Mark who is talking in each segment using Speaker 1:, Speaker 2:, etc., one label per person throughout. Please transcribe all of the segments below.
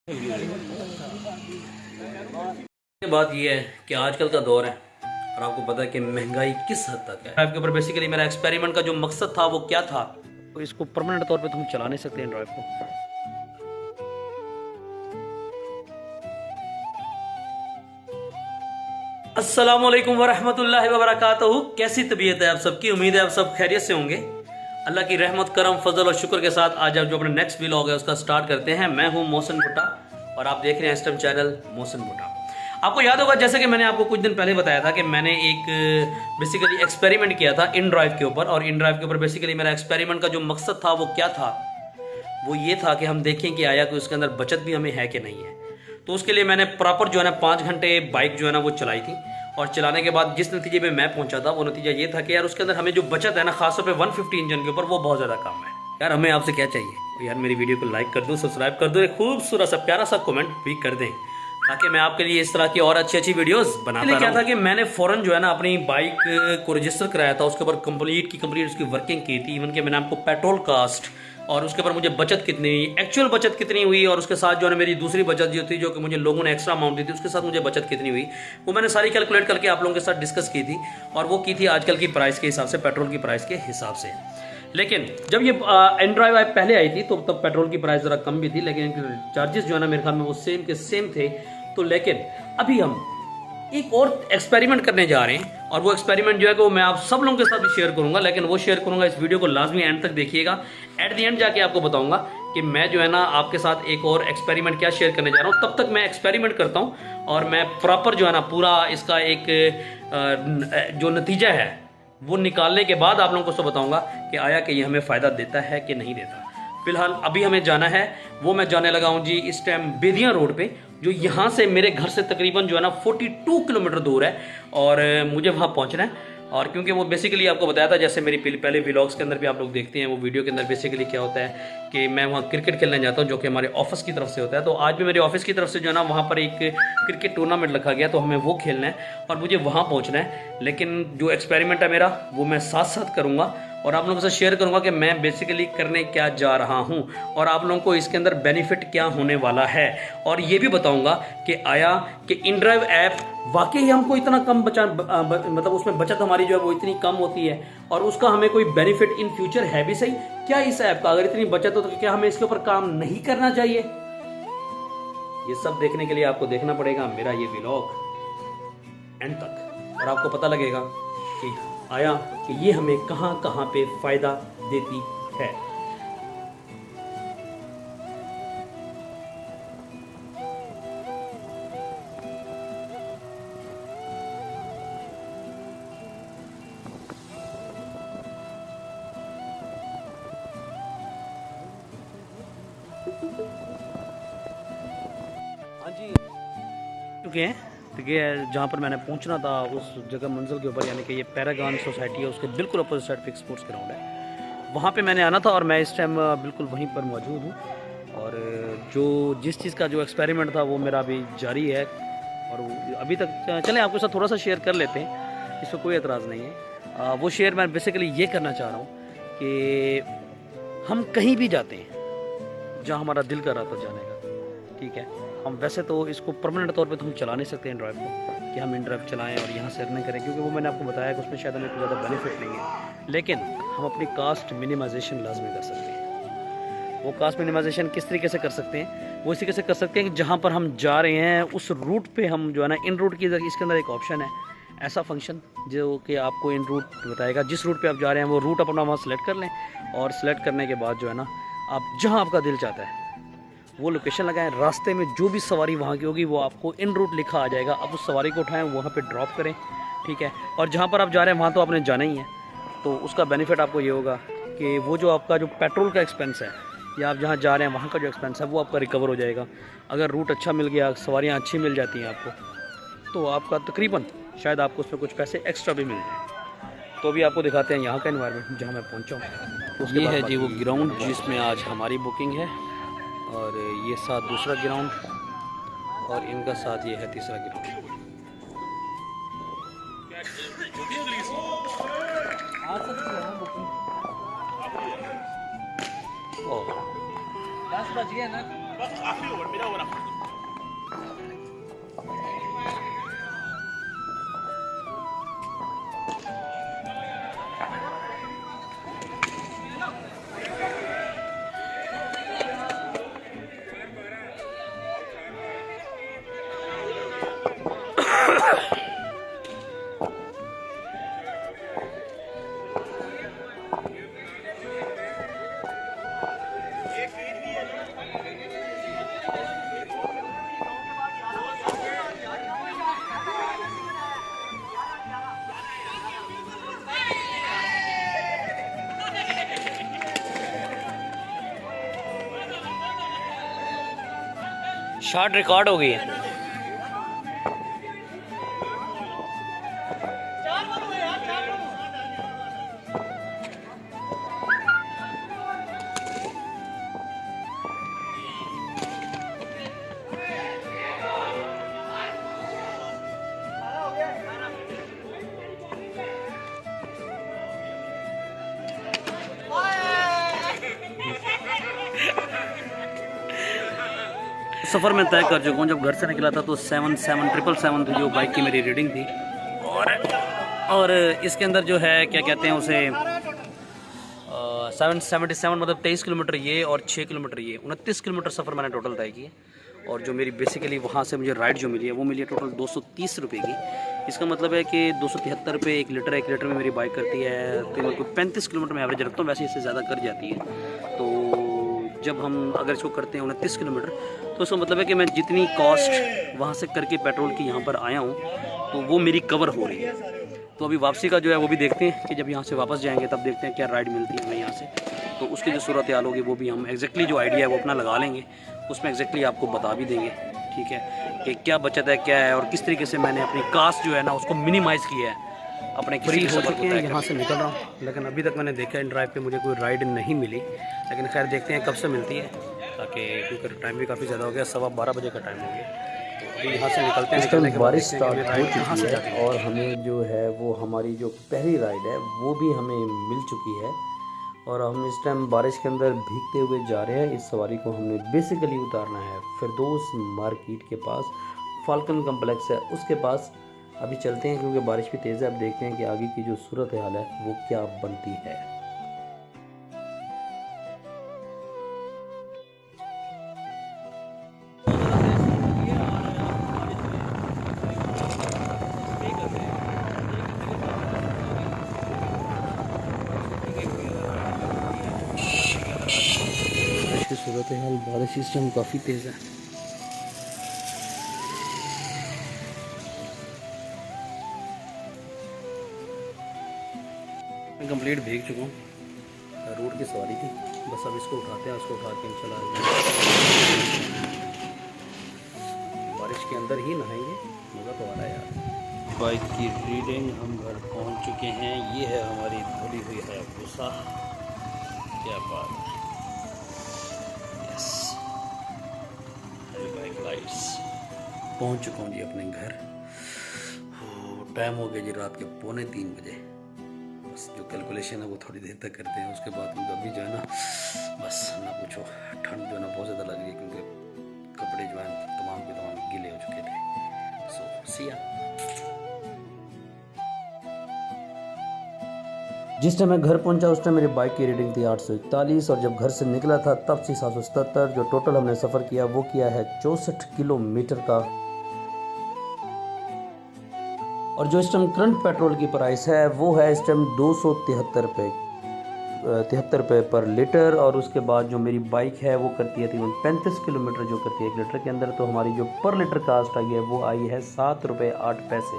Speaker 1: बात यह है कि आजकल का दौर है और आपको पता है कि महंगाई किस हद तक है। ड्राइव के ऊपर बेसिकली मेरा एक्सपेरिमेंट का जो मकसद था वो क्या था, तो इसको परमानेंट तौर पे तो हम चला नहीं सकते हैं ड्राइव को। अस्सलामुअलैकुम वरहमतुल्लाहि वबरकातुहू। कैसी तबीयत है आप सबकी? उम्मीद है आप सब खैरियत से होंगे। अल्लाह की रहमत करम फजल और शुक्र के साथ आज आप जो अपना नेक्स्ट व्लॉग है उसका स्टार्ट करते हैं। मैं हूं मोहसिन भुट्टा और आप देख रहे हैं इस टाइम चैनल मोहसिन भुट्टा। आपको याद होगा जैसे कि मैंने आपको कुछ दिन पहले बताया था कि मैंने एक बेसिकली एक्सपेरिमेंट किया था इन ड्राइव के ऊपर, और इन ड्राइव के ऊपर बेसिकली मेरा एक्सपेरिमेंट का जो मकसद था वो क्या था, वो ये था कि हम देखें कि आया कि उसके अंदर बचत भी हमें है कि नहीं है। तो उसके लिए मैंने प्रॉपर जो है ना 5 घंटे बाइक जो है ना वो चलाई थी, और चलाने के बाद जिस नतीजे पे मैं पहुंचा था वो नतीजा ये था कि यार उसके अंदर हमें जो बचत है ना, खासतौर पे 150 इंजन के ऊपर, वो बहुत ज़्यादा कम है। यार हमें आपसे क्या चाहिए, तो यार मेरी वीडियो को लाइक कर दो, सब्सक्राइब कर दो, एक खूबसूरत सा प्यारा सा कमेंट भी कर दें ताकि मैं आपके लिए इस तरह की और अच्छी अच्छी वीडियोस बनाता रहूं। क्या था कि मैंने फ़ौरन जो है ना अपनी बाइक को रजिस्टर कराया था, उसके ऊपर कंप्लीट उसकी वर्किंग की थी। इवन कि मैंने आपको पेट्रोल कास्ट और उसके ऊपर मुझे बचत कितनी हुई, एक्चुअल बचत कितनी हुई, और उसके साथ जो है मेरी दूसरी बचत जो थी, जो कि मुझे लोगों ने एक्स्ट्रा अमाउंट दी थी, उसके साथ मुझे बचत कितनी हुई, वो मैंने सारी कैलकुलेट करके आप लोगों के साथ डिस्कस की थी। और वो की थी आजकल की प्राइस के हिसाब से, पेट्रोल की प्राइस के हिसाब से। लेकिन जब ये एंड्रॉयड ऐप पहले आई थी तो तब पेट्रोल की प्राइस ज़रा कम भी थी, लेकिन चार्जेस जो है ना मेरे ख्याल में वो सेम के सेम थे। तो लेकिन अभी हम एक और एक्सपेरिमेंट करने जा रहे हैं, और वो एक्सपेरिमेंट जो है कि वो मैं आप सब लोगों के साथ भी शेयर करूंगा, लेकिन वो शेयर करूंगा, इस वीडियो को लाजमी एंड तक देखिएगा। एट द एंड जाके आपको बताऊंगा कि मैं जो है ना आपके साथ एक और एक्सपेरिमेंट क्या शेयर करने जा रहा हूं। तब तक मैं एक्सपेरिमेंट करता हूं और मैं प्रॉपर जो है ना पूरा इसका एक जो नतीजा है वो निकालने के बाद आप लोगों को सब बताऊंगा कि आया कि ये हमें फ़ायदा देता है कि नहीं देता। फिलहाल अभी हमें जाना है, वो मैं जाने लगा हूँ जी इस टाइम बेदिया रोड पे, जो यहाँ से मेरे घर से तकरीबन जो है ना 42 किलोमीटर दूर है, और मुझे वहाँ पहुँचना है। और क्योंकि वो बेसिकली आपको बताया था, जैसे मेरी पहले व्लॉग्स के अंदर भी आप लोग देखते हैं, वो वीडियो के अंदर बेसिकली क्या होता है कि मैं वहाँ क्रिकेट खेलने जाता हूँ, जो कि हमारे ऑफिस की तरफ से होता है। तो आज भी मेरे ऑफिस की तरफ से जो है ना वहाँ पर एक क्रिकेट टूर्नामेंट रखा गया, तो हमें वो खेलना है और मुझे वहाँ पहुँचना है। लेकिन जो एक्सपेरिमेंट है मेरा वो मैं साथ साथ करूँगा और आप लोगों से शेयर करूंगा कि मैं बेसिकली करने क्या जा रहा हूं, और आप लोगों को इसके अंदर बेनिफिट क्या होने वाला है। और ये भी बताऊंगा कि आया कि इनड्राइव ऐप वाकई हमको इतना कम मतलब उसमें बचत हमारी जो है वो इतनी कम होती है, और उसका हमें कोई बेनिफिट इन फ्यूचर है भी सही क्या इस ऐप का? अगर इतनी बचत हो तो क्या हमें इसके ऊपर काम नहीं करना चाहिए? ये सब देखने के लिए आपको देखना पड़ेगा मेरा ये व्लॉग एंड तक, और आपको पता लगेगा कि आया कि ये हमें कहां कहां पे फायदा देती है। हाँ जी, चुके हैं देखिए जहाँ पर मैंने पहुँचना था उस जगह मंजिल के ऊपर, यानी कि ये पैरागॉन सोसाइटी है, उसके बिल्कुल अपोजिट साइड पे स्पोर्ट्स ग्राउंड है, वहाँ पे मैंने आना था, और मैं इस टाइम बिल्कुल वहीं पर मौजूद हूँ। और जिस चीज़ का जो एक्सपेरिमेंट था वो मेरा अभी जारी है, और अभी तक चलें आपके साथ थोड़ा सा शेयर कर लेते हैं, इसमें कोई एतराज़ नहीं है। वो शेयर मैं बेसिकली ये करना चाह रहा हूँ कि हम कहीं भी जाते हैं जहाँ हमारा दिल कर रहा था जाने का, ठीक है, हम वैसे तो इसको परमानेंट तौर पे तो हम चला नहीं सकते इन ड्राइव को कि हम इन ड्राइव चलाएं और यहाँ से अर्निंग करें, क्योंकि वो मैंने आपको बताया कि उसमें शायद हमें कोई ज़्यादा बेनिफिट नहीं है। लेकिन हम अपनी कास्ट मिनिमाइजेशन लाजमी कर सकते हैं। वो कास्ट मिनिमाइजेशन किस तरीके से कर सकते हैं? वो इसी तरीके से कर सकते हैं कि जहाँ पर हम जा रहे हैं उस रूट पर हम जो है ना, इन रूट की इसके अंदर एक ऑप्शन है ऐसा फंक्शन जो कि आपको इन रूट बताएगा, जिस रूट पर आप जा रहे हैं वो रूट अपना वहाँ सेलेक्ट कर लें, और सेलेक्ट करने के बाद जो है ना आप जहाँ आपका दिल चाहता है वो लोकेशन लगाएं। रास्ते में जो भी सवारी वहाँ की होगी वो आपको इन रूट लिखा आ जाएगा, आप उस सवारी को उठाएं, वहाँ पे ड्रॉप करें, ठीक है। और जहाँ पर आप जा रहे हैं वहाँ तो आपने जाना ही है, तो उसका बेनिफिट आपको ये होगा कि वो जो आपका जो पेट्रोल का एक्सपेंस है, या आप जहाँ जा रहे हैं वहाँ का जो एक्सपेंस है वो आपका रिकवर हो जाएगा। अगर रूट अच्छा मिल गया, सवारियाँ अच्छी मिल जाती हैं आपको, तो आपका तकरीबन शायद आपको उसमें कुछ पैसे एक्स्ट्रा भी मिल जाए। तो अभी आपको दिखाते हैं यहाँ का एनवायरनमेंट जहाँ मैं पहुँचा हूँ। ये है जी वो ग्राउंड जिसमें आज हमारी बुकिंग है, और ये साथ दूसरा ग्राउंड, और इनका साथ ये है तीसरा ग्राउंड। बस बच गया ना, बस आखिरी ओवर मेरा हो रहा। शॉट रिकॉर्ड हो गई है। सफ़र में तय कर चुका हूँ। जब घर से निकला था तो 77777 थी जो बाइक की मेरी रीडिंग थी, और इसके अंदर जो है क्या कहते हैं उसे 777 मतलब 23 किलोमीटर ये और 6 किलोमीटर ये, 29 किलोमीटर सफ़र मैंने टोटल तय किया। और जो मेरी बेसिकली वहाँ से मुझे राइड जो मिली है वो मिली है टोटल 230 रुपये की। इसका मतलब है कि 273 रुपये 1 लीटर, 1 लीटर में मेरी बाइक करती है तो 35 किलोमीटर में एवरेज रखता हूँ, वैसे इससे ज़्यादा कर जाती है। तो जब हम अगर इसको करते हैं 29 किलोमीटर तो इसका मतलब है कि मैं जितनी कॉस्ट वहाँ से करके पेट्रोल की यहाँ पर आया हूँ तो वो मेरी कवर हो रही है। तो अभी वापसी का जो है वो भी देखते हैं कि जब यहाँ से वापस जाएंगे तब देखते हैं क्या राइड मिलती है हमें यहाँ से, तो उसकी जो सूरत हाल होगी वो भी हम एग्जैक्टली जो आइडिया है वो अपना लगा लेंगे, उसमें एग्जैक्टली आपको बता भी देंगे, ठीक है, कि क्या बचत है क्या है और किस तरीके से मैंने अपनी कास्ट जो है ना उसको मिनिमाइज़ किया है। अपने फ्री हो चुके हैं, यहाँ से निकल रहा हूँ, लेकिन अभी तक मैंने देखा इन ड्राइव पे मुझे कोई राइड नहीं मिली, लेकिन खैर देखते हैं कब से मिलती है, ताकि क्योंकि टाइम भी काफ़ी ज़्यादा हो गया, 12:15 बजे का टाइम हो गया। तो यहाँ से निकलते हैं, निकलने के बाद बारिश स्टार्ट हो चुकी है और हमें जो है वो हमारी जो पहली राइड है वो भी हमें मिल चुकी है। और हम इस टाइम बारिश के अंदर भीगते हुए जा रहे हैं। इस सवारी को हमने बेसिकली उतारना है फिरदौस मार्केट के पास, फाल्कन कम्प्लेक्स है उसके पास। अभी चलते हैं क्योंकि बारिश भी तेज़ है, अब देखते हैं कि आगे की जो सूरत हाल है वो क्या बनती है। सूरत हाल बारिश इस टाइम काफ़ी तेज़ है। मैं कंप्लीट भीग चुका हूँ, रोड की सवारी थी, बस अब इसको उठाते हैं, उसको उठा के चला बारिश के अंदर ही नहाएंगे, मज़ा तो आ रहा है यार। बाइक की रीडिंग हम घर पहुँच चुके हैं, ये है हमारी धुली हुई हायाबुसा, क्या बात है, पहुंच चुका हूँ जी अपने घर। टाइम हो गया जी रात के 2:45 बजे। बस जो कैलकुलेशन है वो थोड़ी देर तक करते हैं, उसके बाद क्योंकि अभी जो है ना बस ना पूछो, ठंड जो है ना बहुत ज़्यादा लग रही है क्योंकि कपड़े जो हैं तमाम के तमाम गीले हो चुके थे। सो सिया जिस टाइम मैं घर पहुंचा उस टाइम मेरी बाइक की रीडिंग थी 841 और जब घर से निकला था तब थी 777। जो टोटल हमने सफ़र किया वो किया है 64 किलोमीटर का। और जो इस टाइम करंट पेट्रोल की प्राइस है वो है इस टाइम 273 रुपये पर लीटर। और उसके बाद जो मेरी बाइक है वो करती है तकरीबन 35 किलोमीटर जो करती है 1 लीटर के अंदर, तो हमारी जो पर लीटर कास्ट आई है वो आई है 7 रुपये 8 पैसे।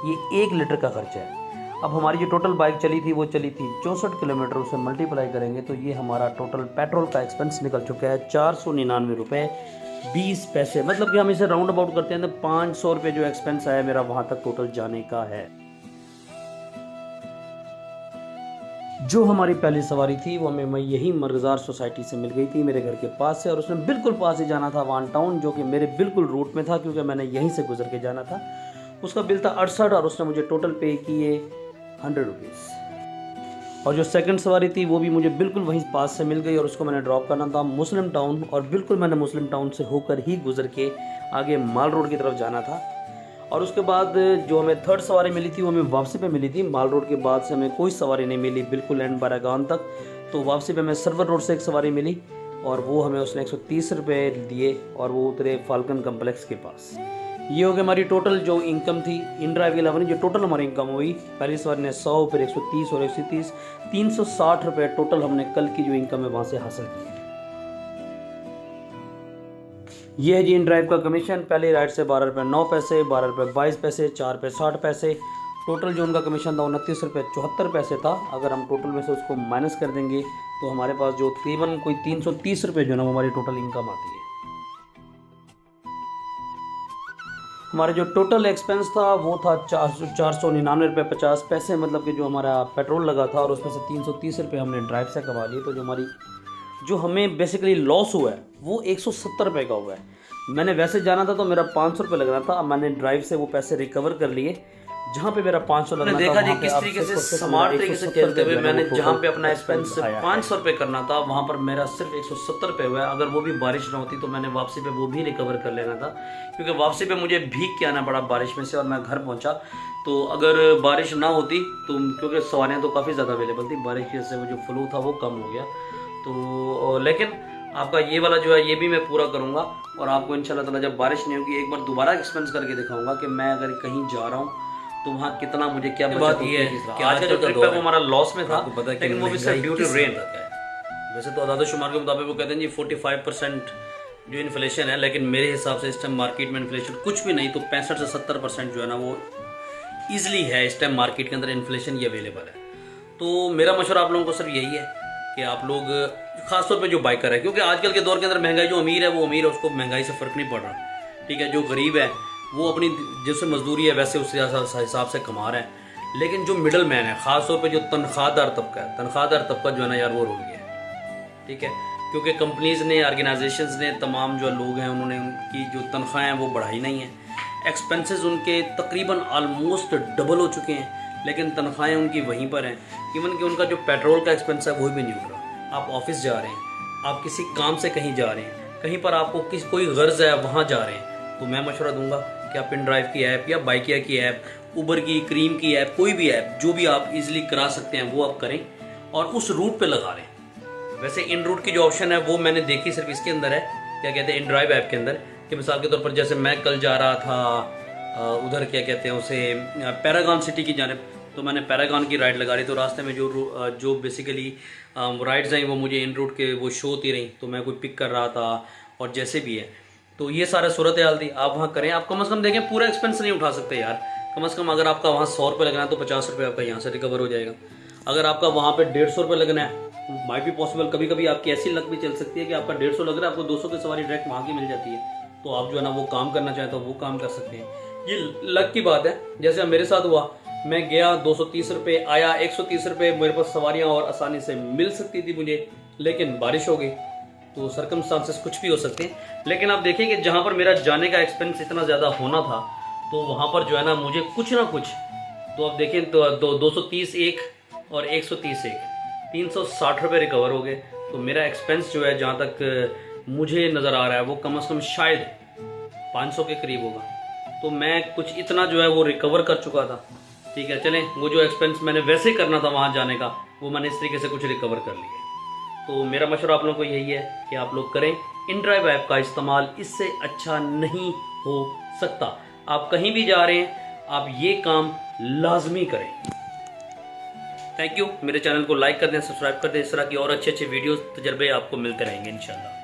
Speaker 1: ये 1 लीटर का खर्चा है। अब हमारी जो टोटल बाइक चली थी वो चली थी 64 किलोमीटर, उसे मल्टीप्लाई करेंगे तो ये हमारा टोटल पेट्रोल का एक्सपेंस निकल चुका है 499 रुपये 20 पैसे। मतलब कि हम इसे राउंड अबाउट करते हैं तो 500 रुपये जो एक्सपेंस आया मेरा वहाँ तक टोटल जाने का है। जो हमारी पहली सवारी थी वो हमें यही मरगजार सोसाइटी से मिल गई थी, मेरे घर के पास से, और उसमें बिल्कुल पास ही जाना था वन टाउन, जो कि मेरे बिल्कुल रूट में था क्योंकि मैंने यहीं से गुजर के जाना था। उसका बिल था 68 और उसने मुझे टोटल पे किए 100 रुपीज़। और जो सेकंड सवारी थी वो भी मुझे बिल्कुल वहीं पास से मिल गई और उसको मैंने ड्रॉप करना था मुस्लिम टाउन, और बिल्कुल मैंने मुस्लिम टाउन से होकर ही गुजर के आगे माल रोड की तरफ जाना था। और उसके बाद जो हमें थर्ड सवारी मिली थी वो हमें वापसी पे मिली थी। माल रोड के बाद से हमें कोई सवारी नहीं मिली बिल्कुल एंड बारागान तक, तो वापसी पे हमें सर्वर रोड से एक सवारी मिली और वो हमें उसने 130 रुपये दिए और वो उतरे फाल्कन कम्प्लेक्स के पास। ये हो गया हमारी टोटल जो इनकम थी इन ड्राइव के अलावा, जो टोटल हमारी इनकम हुई। पहली सवारी ने 100, फिर 130 और 130, 360 रुपये टोटल हमने कल की जो इनकम है वहाँ से हासिल की। ये है जी इन ड्राइव का कमीशन। पहली राइड से 12 रुपये 9 पैसे, 12 रुपये 22 पैसे, 4 रुपये 60 पैसे। टोटल जो उनका कमीशन था 29 रुपये 74 पैसे था। अगर हम टोटल में से उसको माइनस कर देंगे तो हमारे पास जो तकरीबन कोई 330 रुपये जो है ना वो हमारी टोटल इनकम आती है। हमारा जो टोटल एक्सपेंस था वो था 499 रुपये 50 पैसे, मतलब कि जो हमारा पेट्रोल लगा था, और उसमें से 330 रुपये हमने ड्राइव से कमा लिए। तो जो हमें बेसिकली लॉस हुआ है वो 170 रुपये का हुआ है। मैंने वैसे जाना था तो मेरा 500 रुपये लगना था, अब मैंने ड्राइव से वो पैसे रिकवर कर लिए। जहाँ पे मेरा 500 लगना था, देखा जी किस तरीके से स्मार्ट तरीके से खेलते हुए मैंने जहाँ पे अपना एक्सपेंस 500 रुपये करना था वहाँ पर मेरा सिर्फ 170 रुपये हुआ है। अगर वो भी बारिश ना होती तो मैंने वापसी पे वो भी रिकवर कर लेना था, क्योंकि वापसी पे मुझे भीग के आना पड़ा बारिश में से और मैं घर पहुँचा। तो अगर बारिश ना होती तो, क्योंकि सवारियाँ तो काफ़ी ज़्यादा अवेलेबल थी, बारिश की वजह से वो जो फ्लो था वो कम हो गया। तो लेकिन आपका ये वाला जो है ये भी मैं पूरा करूँगा, और आपको इंशाल्लाह ताला जब बारिश नहीं होगी एक बार दोबारा एक्सपेंस करके दिखाऊंगा कि मैं अगर कहीं जा रहा हूँ तो वहाँ कितना मुझे क्या बात ये है कि आज का जो ट्रिप है वो हमारा लॉस में था, लेकिन वो भी सिर्फ ड्यू टू रेन। वैसे तो आदाद शुमार के मुताबिक वो कहते हैं जी 45% जो इन्फ्लेशन है, लेकिन मेरे हिसाब से इस टाइम मार्केट में इन्फ्लेशन कुछ भी नहीं तो 65 से 70% जो है ना वो ईजिली है इस टाइम मार्केट के अंदर, इन्फ्लेशन ये अवेलेबल है। तो मेरा मशवरा आप लोगों को सिर्फ यही है कि आप लोग खासतौर पे जो बाइकर है, क्योंकि आजकल के दौर के अंदर महंगाई, जो अमीर है वो अमीर है, उसको महंगाई से फ़र्क नहीं पड़ रहा, ठीक है। जो गरीब है वो अपनी जैसे मजदूरी है वैसे उस हिसाब से कमा रहे हैं, लेकिन जो मिडल मैन है, ख़ासतौर पे जो तनख्वाहदार तबका है, तनख्वाहदार तबका जो है ना यार वो रुल गया है, ठीक है। क्योंकि कंपनीज़ ने, ऑर्गेनाइजेशंस ने, तमाम जो लोग हैं उन्होंने उनकी जो तनख्वाहें हैं वो बढ़ाई नहीं है। एक्सपेंसेस उनके तकरीबन आलमोस्ट डबल हो चुके हैं, लेकिन तनख्वाहें उनकी वहीं पर हैं। इवन कि उनका जो पेट्रोल का एक्सपेंस है वो भी नहीं उठ रहा। आप ऑफिस जा रहे हैं, आप किसी काम से कहीं जा रहे हैं, कहीं पर आपको कोई गर्ज है वहाँ जा रहे हैं, तो मैं मशवरा दूंगा कि आप पिन ड्राइव की ऐप या बाइकिया की ऐप, उबर की, क्रीम की ऐप, कोई भी ऐप जो भी आप इजीली करा सकते हैं वो आप करें और उस रूट पे लगा लें। वैसे इन रूट की जो ऑप्शन है वो मैंने देखी सिर्फ इसके अंदर है, क्या कहते हैं, इन ड्राइव ऐप के अंदर, कि मिसाल के तौर पर जैसे मैं कल जा रहा था उधर क्या कहते हैं उसे, पैरागॉन सिटी की जानिब, तो मैंने पैरागॉन की राइड लगा ली। तो रास्ते में जो बेसिकली राइड्स आई वो मुझे इन रूट के वो शो होती रही, तो मैं कोई पिक कर रहा था और जैसे भी है, तो ये सारा सूरत हाल थी। आप वहाँ करें, आप कम से कम देखें, पूरा एक्सपेंस नहीं उठा सकते यार, कम से कम अगर आपका वहाँ 100 रुपये लगना है तो 50 रुपये आपका यहाँ से रिकवर हो जाएगा। अगर आपका वहाँ पे 150 रुपये लगना है, माइट भी पॉसिबल, कभी कभी आपकी ऐसी लक भी चल सकती है कि आपका 150 लग रहा है, आपको 200 की सवारी डायरेक्ट वहाँ की मिल जाती है, तो आप जो है ना वो काम करना चाहें तो वो काम कर सकते हैं। ये लक की बात है। जैसे मेरे साथ हुआ, मैं गया 230 रुपये, आया 130 रुपये, मेरे पास सवारियाँ और आसानी से मिल सकती थी मुझे, लेकिन बारिश हो गई, तो सर्कमस्टांसेस कुछ भी हो सकते हैं। लेकिन आप देखें कि जहाँ पर मेरा जाने का एक्सपेंस इतना ज़्यादा होना था, तो वहाँ पर जो है ना मुझे कुछ ना कुछ, तो आप देखें तो 230 एक और 130 एक, 360 रुपये रिकवर हो गए। तो मेरा एक्सपेंस जो है जहाँ तक मुझे नज़र आ रहा है वो कम से कम शायद 500 के करीब होगा। तो मैं कुछ इतना जो है वो रिकवर कर चुका था, ठीक है। चलें, वो जो एक्सपेंस मैंने वैसे करना था वहाँ जाने का, वो मैंने इस तरीके से कुछ रिकवर कर लिया। तो मेरा मशवरा आप लोगों को यही है कि आप लोग करें, इन ड्राइव ऐप का इस्तेमाल, इससे अच्छा नहीं हो सकता। आप कहीं भी जा रहे हैं, आप ये काम लाजमी करें। Thank you. मेरे चैनल को लाइक कर दें, सब्सक्राइब कर दें। इस तरह की और अच्छे अच्छे वीडियोस, तजर्बे आपको मिलते रहेंगे इंशाल्लाह।